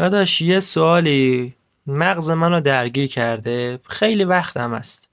داداش یه سوالی مغز منو درگیر کرده خیلی وقتم است.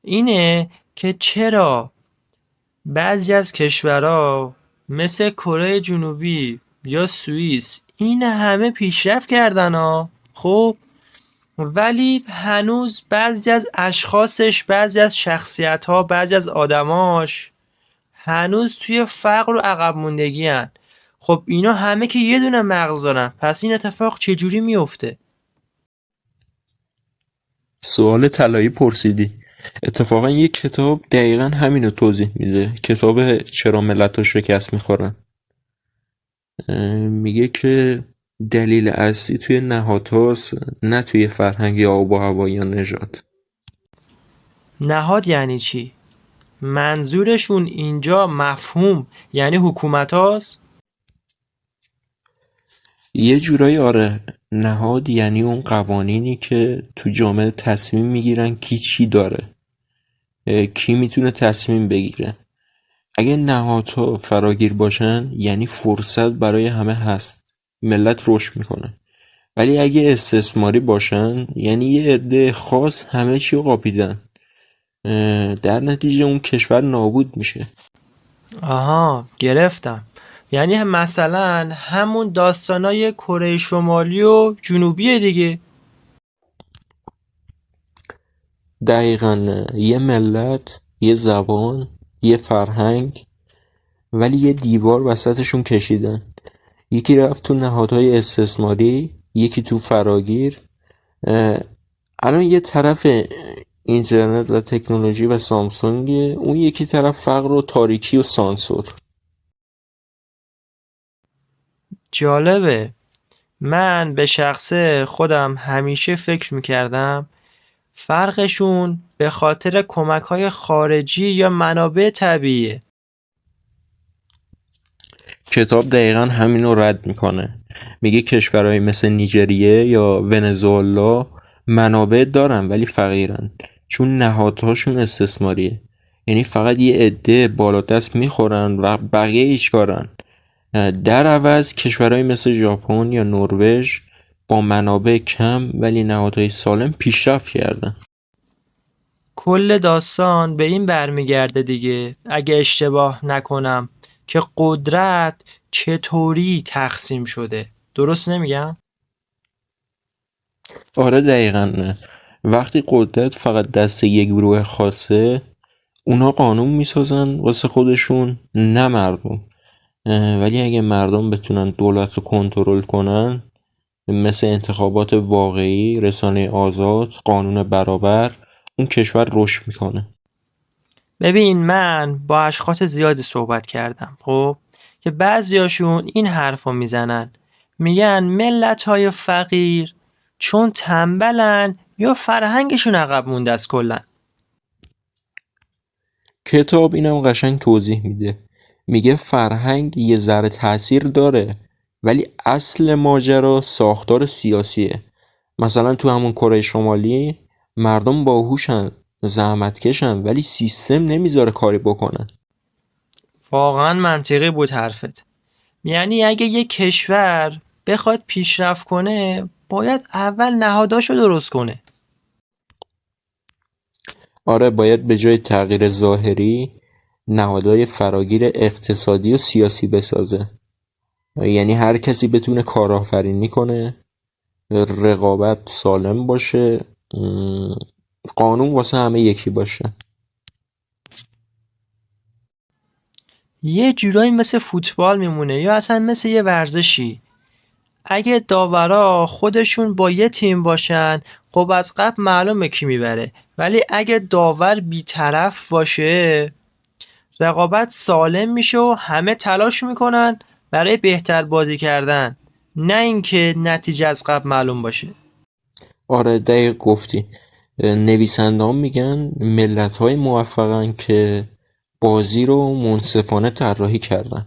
اینه که چرا بعضی از کشورها مثل کره جنوبی یا سوئیس این همه پیشرفت کردن ها، خب ولی هنوز بعضی از اشخاصش، بعضی از شخصیت‌ها، بعضی از آدماش هنوز توی فقر و عقب موندگی هن. خب اینا همه که یه دونه مغز دارن، پس این اتفاق چجوری میفته؟ سوال طلایی پرسیدی. اتفاقا یک کتاب دقیقا همینو توضیح میده. کتاب چرا ملت‌ها شکست میخورن. میگه که دلیل اصلی توی نهادهاست، نه توی فرهنگ یا آب و هوا یا نژاد. نهاد یعنی چی؟ منظورشون اینجا مفهوم یعنی حکومت هاست؟ یه جورایی آره. نهاد یعنی اون قوانینی که تو جامعه تصمیم میگیرن کی چی داره، کی میتونه تصمیم بگیره. اگه نهادها فراگیر باشن یعنی فرصت برای همه هست، ملت رشد میکنه. ولی اگه استثماری باشن یعنی یه عده خاص همه چی رو قاپیدن، در نتیجه اون کشور نابود میشه. آها گرفتم. یعنی مثلا همون داستانای کره شمالی و جنوبی دیگه. دقیقاً. یه ملت، یه زبان، یه فرهنگ، ولی یه دیوار وسطشون کشیدن. یکی رفت تو نهادهای استثماری، یکی تو فراگیر. الان یه طرف اینترنت و تکنولوژی و سامسونگ، اون یکی طرف فقر و تاریکی و سانسور. جالبه. من به شخصه خودم همیشه فکر میکردم فرقشون به خاطر کمک‌های خارجی یا منابع طبیعیه. کتاب دقیقا همینو رد میکنه. میگه کشورهای مثل نیجریه یا ونزوئلا منابع دارن ولی فقیرن، چون نهادهاشون استثماریه. یعنی فقط یه عده بالا دست میخورن و بقیه هیچ کارن. در عوض کشورهای مثل ژاپن یا نروژ با منابع کم ولی نهادهای سالم پیشرفت کردن. کل داستان به این برمیگرده دیگه، اگه اشتباه نکنم، که قدرت چطوری تقسیم شده. درست نمیگم؟ آره دقیقا. نه. وقتی قدرت فقط دست یک گروه خاصه، اونا قانون میسازن واسه خودشون، نه مردم. ولی اگه مردم بتونن دولت رو کنترل کنن، مثل انتخابات واقعی، رسانه آزاد، قانون برابر، اون کشور رشد میکنه. ببین من با اشخاص زیادی صحبت کردم، خب که بعضیاشون این حرفو میزنن، میگن ملت‌های فقیر چون تنبلن یا فرهنگشون عقب مونده است کلن. کتاب اینم قشنگ توضیح میده. میگه فرهنگ یه ذره تأثیر داره، ولی اصل ماجرا ساختار سیاسیه. مثلا تو همون کره شمالی مردم باهوشن، زحمتکشن، ولی سیستم نمیذاره کاری بکنن. واقعا منطقی بود حرفت. یعنی اگه یه کشور بخواد پیشرفت کنه باید اول نهاداشو درست کنه. آره، باید به جای تغییر ظاهری نهادهای فراگیر اقتصادی و سیاسی بسازه. یعنی هر کسی بتونه کارآفرینی کنه، رقابت سالم باشه، قانون واسه همه یکی باشه. یه جورایی مثل فوتبال میمونه یا اصلا مثل یه ورزشی. اگه داورا خودشون با یه تیم باشن خب از قبل معلومه کی میبره، ولی اگه داور بیطرف باشه رقابت سالم میشه و همه تلاش میکنن برای بهتر بازی کردن، نه اینکه نتیجه از قبل معلوم باشه. آره دقیق گفتی. نویسنده‌ها میگن ملت‌های موفقن که بازی رو منصفانه طراحی کردن.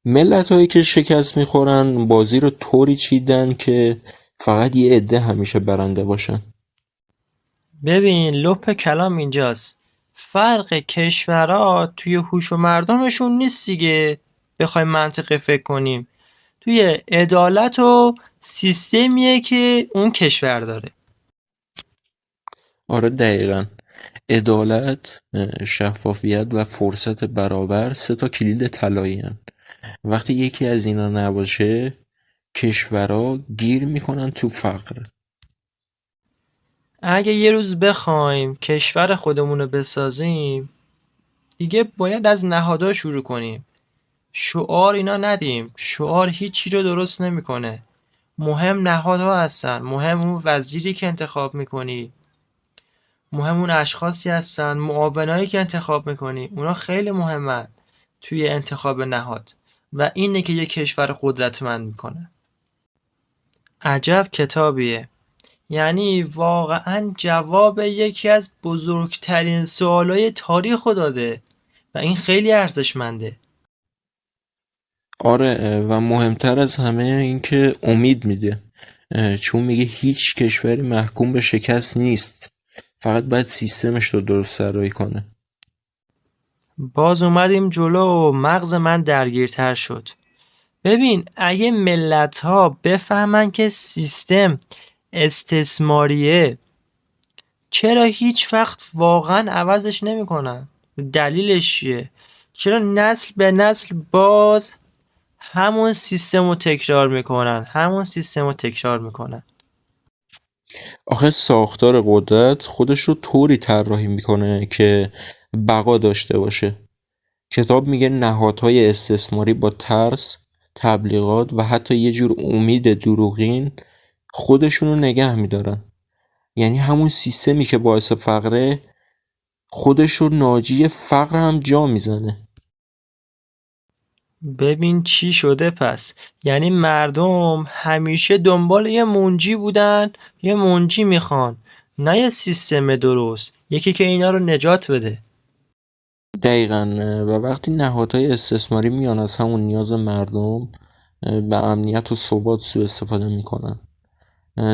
ملت‌هایی که شکست میخورن بازی رو طوری چیدن که فقط یه عده همیشه برنده باشن. ببین لپ کلام اینجاست. فرق کشورها توی هوش و مردمشون نیست دیگه، بخوایم منطقی فکر کنیم، توی عدالت و سیستمیه که اون کشور داره. آره دقیقا. عدالت، شفافیت و فرصت برابر 3 تا کلید طلایی هن. وقتی یکی از اینا نباشه کشورها گیر میکنن تو فقر. اگه یه روز بخوایم کشور خودمون رو بسازیم، دیگه باید از نهادها شروع کنیم. شعار اینا ندیم. شعار هیچی رو درست نمیکنه. مهم نهادها هستن. مهم اون وزیری که انتخاب میکنی. مهم اون اشخاصی هستن، معاونایی که انتخاب میکنی. اونا خیلی مهمن توی انتخاب نهاد و اینه که یک کشور قدرتمند میکنه. عجب کتابیه. یعنی واقعا جواب یکی از بزرگترین سوالای تاریخ رو داده و این خیلی ارزشمنده. آره و مهمتر از همه این که امید میده. چون میگه هیچ کشوری محکوم به شکست نیست، فقط باید سیستمش رو درست طراحی کنه. باز اومدیم جلو و مغز من درگیرتر شد. ببین اگه ملت ها بفهمن که سیستم استثماریه، چرا هیچ وقت واقعا عوضش نمیکنن؟ دلیلش چیه؟ چرا نسل به نسل باز همون سیستم رو تکرار میکنن؟ آخه ساختار قدرت خودش رو طوری طراحی میکنه که بقا داشته باشه. کتاب میگه نهادهای استثماری با ترس، تبلیغات و حتی یه جور امید دروغین خودشونو نگه میدارن. یعنی همون سیستمی که باعث فقره خودش رو ناجی فقر هم جا میزنه. ببین چی شده پس. یعنی مردم همیشه دنبال یه منجی بودن، یه منجی میخوان، نه یه سیستم درست، یکی که اینا رو نجات بده. دقیقاً. و وقتی نهادهای استثماری میان از همون نیاز مردم به امنیت و ثبات سوء استفاده میکنن،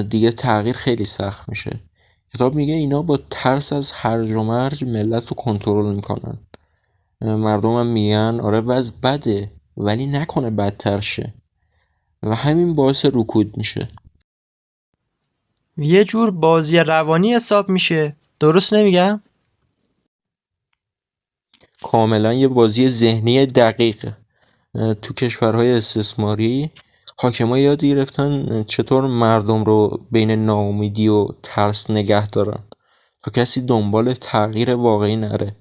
دیگه تغییر خیلی سخت میشه. کتاب میگه اینا با ترس از هرج و مرج ملت رو کنترل میکنن. مردم هم میگن آره وضع بده ولی نکنه بدتر شه و همین باعث رکود میشه. یه جور بازی روانی حساب میشه. درست نمیگم؟ کاملا یه بازی ذهنی دقیقه. تو کشورهای استثماری حاکما یاد گرفتن چطور مردم رو بین ناامیدی و ترس نگه دارن تا کسی دنبال تغییر واقعی نره.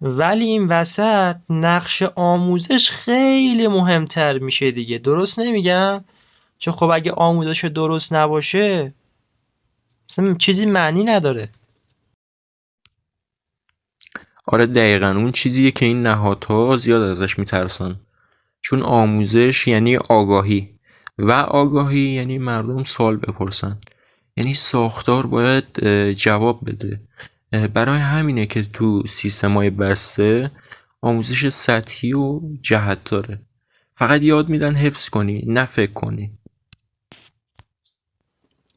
ولی این وسط نقش آموزش خیلی مهمتر میشه دیگه. درست نمیگم؟ چون خب اگه آموزش درست نباشه مثلا چیزی معنی نداره. آره دقیقا اون چیزیه که این نهادها زیاد ازش میترسن. چون آموزش یعنی آگاهی و آگاهی یعنی مردم سوال بپرسن. یعنی ساختار باید جواب بده. برای همینه که تو سیستم‌های بسته آموزش سطحی و جهت داره. فقط یاد میدن حفظ کنی نه فکر کنی.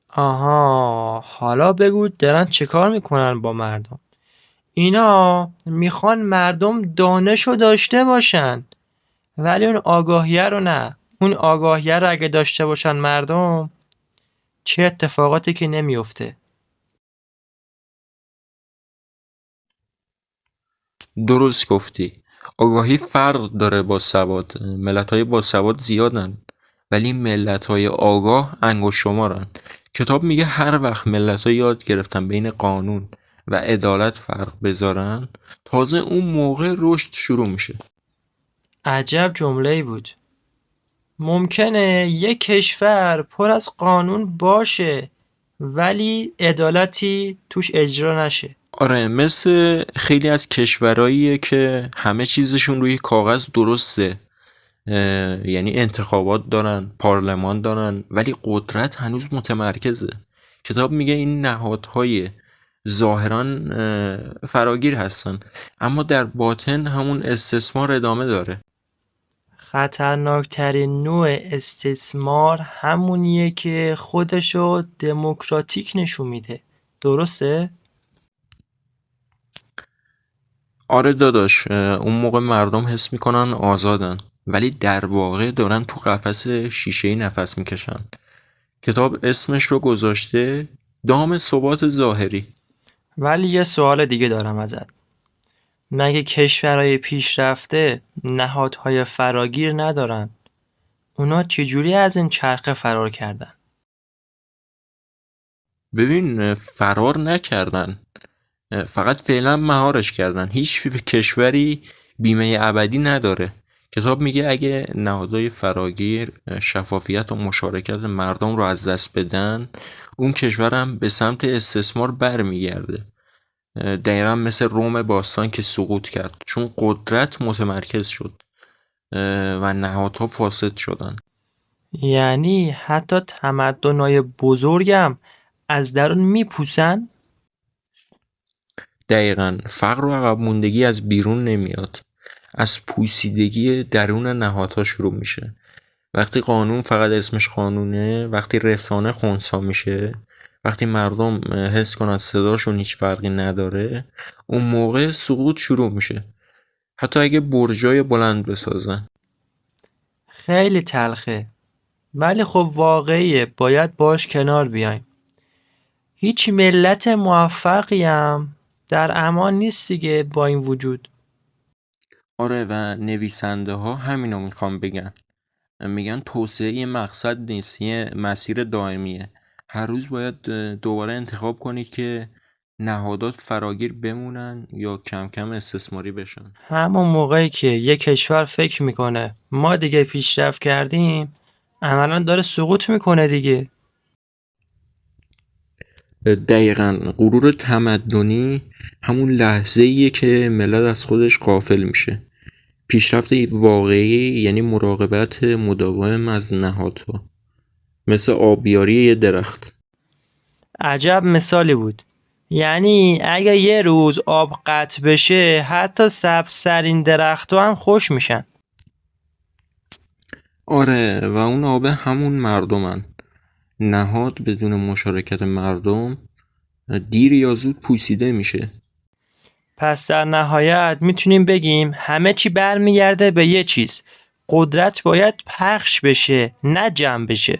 آها، حالا بگو دارن چه کار میکنن با مردم. اینا میخوان مردم دانشو داشته باشن ولی اون آگاهیه رو نه. اون آگاهیه رو اگه داشته باشن مردم، چه اتفاقاتی که نمیفته. درست گفتی. آگاهی فرق داره با سواد. ملت‌های با سواد زیادن ولی ملت‌های آگاه انگشت شمارن. کتاب میگه هر وقت ملت‌ها یاد گرفتن بین قانون و عدالت فرق بذارن، تازه اون موقع رشد شروع میشه. عجب جمله‌ای بود. ممکنه یک کشور پر از قانون باشه ولی عدالتی توش اجرا نشه. آره مثل خیلی از کشورهاییه که همه چیزشون روی کاغذ درسته. یعنی انتخابات دارن، پارلمان دارن ولی قدرت هنوز متمرکزه. کتاب میگه این نهادهای ظاهرا فراگیر هستن اما در باطن همون استثمار ادامه داره. خطرناکترین نوع استثمار همونیه که خودشو دموکراتیک نشون میده. درسته؟ آره داداش، اون موقع مردم حس میکنن آزادن. ولی در واقع دارن تو قفس شیشه‌ای نفس میکشن. کتاب اسمش رو گذاشته دام ثبات ظاهری. ولی یه سوال دیگه دارم ازت. مگه کشورهای پیشرفته نهادهای فراگیر ندارن؟ اونا چجوری از این چرخه فرار کردن؟ ببین، فرار نکردن، فقط فعلا مهارش کردن. هیچ کشوری بیمه ابدی نداره. کتاب میگه اگه نهادهای فراگیر شفافیت و مشارکت مردم رو از دست بدن، اون کشورم به سمت استثمار برمیگرده. دقیقا مثل روم باستان که سقوط کرد چون قدرت متمرکز شد و نهادها فاسد شدن. یعنی حتی تمدن‌های بزرگم از درون میپوسن؟ دقیقا، فقر و عقب موندگی از بیرون نمیاد، از پوسیدگی درون نهادها شروع میشه. وقتی قانون فقط اسمش قانونه، وقتی رسانه خنثی میشه، وقتی مردم حس کنن صداشون هیچ فرقی نداره، اون موقع سقوط شروع میشه، حتی اگه برجای بلند بسازن. خیلی تلخه. ولی خب واقعیه، باید باش کنار بیایم. هیچ ملت موفقی هم در امان نیست دیگه با این وجود. آره، و نویسنده ها همینو میخوام بگن. میگن توسعه یه مقصد نیست، یه مسیر دائمیه. هر روز باید دوباره انتخاب کنید که نهادات فراگیر بمونن یا کم کم استثماری بشن. همون موقعی که یک کشور فکر میکنه ما دیگه پیشرفت کردیم، عملا داره سقوط میکنه دیگه. دقیقاً، غرور تمدنی همون لحظه‌ایه که ملت از خودش غافل میشه. پیشرفت واقعی یعنی مراقبت مداوم از نهادها، مثل آبیاری یه درخت. عجب مثالی بود. یعنی اگه یه روز آب قطع بشه، حتی سبزترین درخت‌ها هم خوش میشن. آره، و اون آبه همون مردمن. نهاد بدون مشارکت مردم دیر یا زود پوسیده میشه. پس در نهایت میتونیم بگیم همه چی برمیگرده به یه چیز: قدرت باید پخش بشه، نه جمع بشه.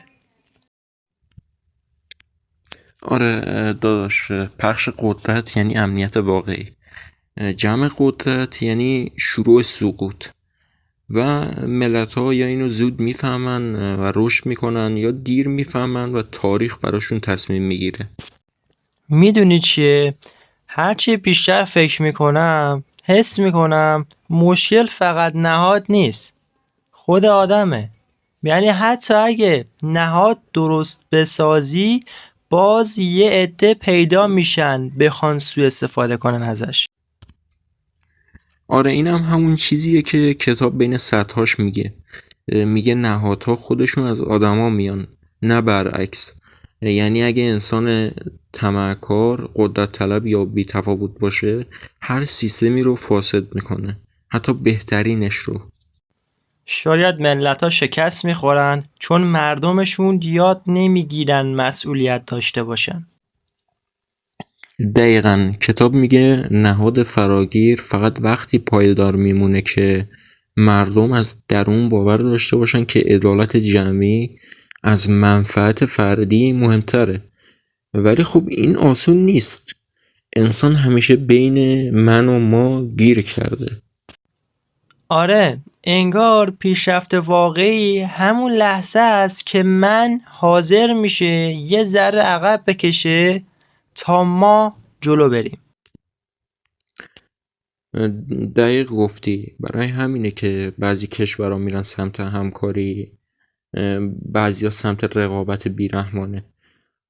آره داداش، پخش قدرت یعنی امنیت واقعی، جمع قدرت یعنی شروع سقوط. و ملت ها یا اینو زود میفهمن و رشد میکنن یا دیر میفهمن و تاریخ براشون تصمیم میگیره. میدونی چیه؟ هرچی بیشتر فکر میکنم حس میکنم مشکل فقط نهاد نیست، خود آدمه. یعنی حتی اگه نهاد درست بسازی، باز یه عده پیدا میشن بخوان سوء استفاده کنن ازش. آره، اینم همون چیزیه که کتاب بین سطرهاش میگه. میگه نهادها خودشون از آدما میان، نه برعکس. یعنی اگه انسان طمعکار، قدرت طلب یا بی‌تفاوت باشه، هر سیستمی رو فاسد میکنه، حتی بهترینش رو. شاید ملت‌ها شکست میخورن چون مردمشون یاد نمیگیرن مسئولیت داشته باشن. دقیقاً، کتاب میگه نهاد فراگیر فقط وقتی پایدار میمونه که مردم از درون باور داشته باشن که عدالت جمعی از منفعت فردی مهمتره. ولی خب این آسون نیست. انسان همیشه بین من و ما گیر کرده. آره، انگار پیشرفت واقعی همون لحظه است که من حاضر میشه یه ذره عقب بکشه تا ما جلو بریم. دقیق گفتی. برای همینه که بعضی کشورها میرن سمت همکاری، بعضیا سمت رقابت بیرحمانه.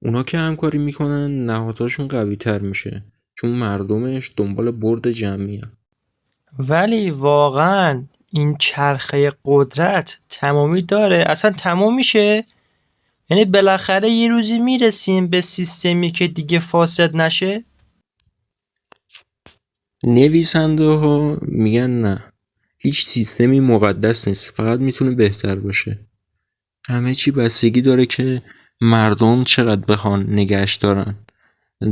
اونا که همکاری میکنن نهادهاشون قوی تر میشه، چون مردمش دنبال برد جمعی هن. ولی واقعا این چرخه قدرت تمامی داره؟ اصلا تمام میشه؟ یعنی بالاخره یه روزی میرسیم به سیستمی که دیگه فاسد نشه؟ نویسنده ها میگن نه، هیچ سیستمی مقدس نیست، فقط میتونه بهتر باشه. همه چی بستگی داره که مردم چقدر بخوان نگهش دارن.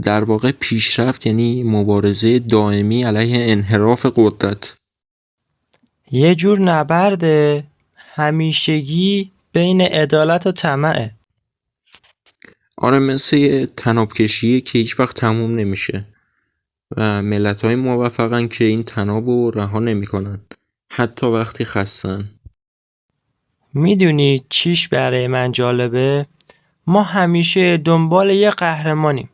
در واقع پیشرفت یعنی مبارزه دائمی علیه انحراف قدرت. یه جور نبرده همیشگی بین عدالت و طمعه. آره، مثل یه طناب کشیه که هیچ وقت تموم نمیشه و ملت‌های موفقن که این طناب رو رها نمی‌کنن حتی وقتی خستن. میدونی چیش برای من جالبه؟ ما همیشه دنبال یه قهرمانیم،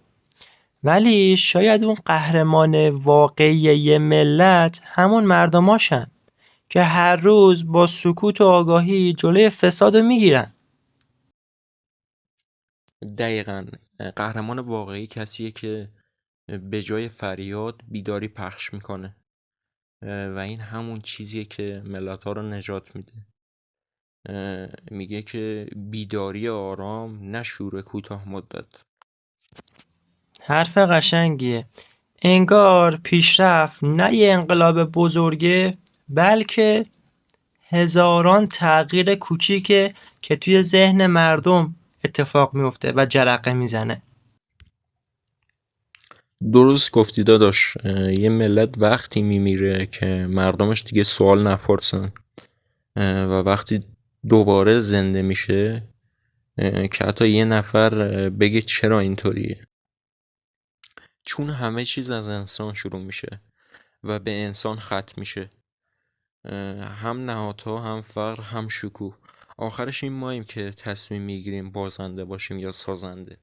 ولی شاید اون قهرمان واقعی یه ملت همون مردماشن که هر روز با سکوت و آگاهی جلوی فساد رو میگیرن. دقیقاً. قهرمان واقعی کسیه که به جای فریاد بیداری پخش میکنه و این همون چیزیه که ملت‌ها رو نجات میده. میگه که بیداری آرام، نه شور کوتاه مدت. حرف قشنگیه. انگار پیشرفت نه یه انقلاب بزرگه، بلکه هزاران تغییر کوچیکه که توی ذهن مردم اتفاق میفته و جرقه میزنه. درست گفتی داداش. یه ملت وقتی میمیره که مردمش دیگه سوال نپرسن و وقتی دوباره زنده میشه که حتی یه نفر بگه چرا اینطوریه. چون همه چیز از انسان شروع میشه و به انسان ختم میشه. هم نهادها، هم فقر، هم شکوه. آخرش این ماییم که تصمیم میگیریم بازنده باشیم یا سازنده.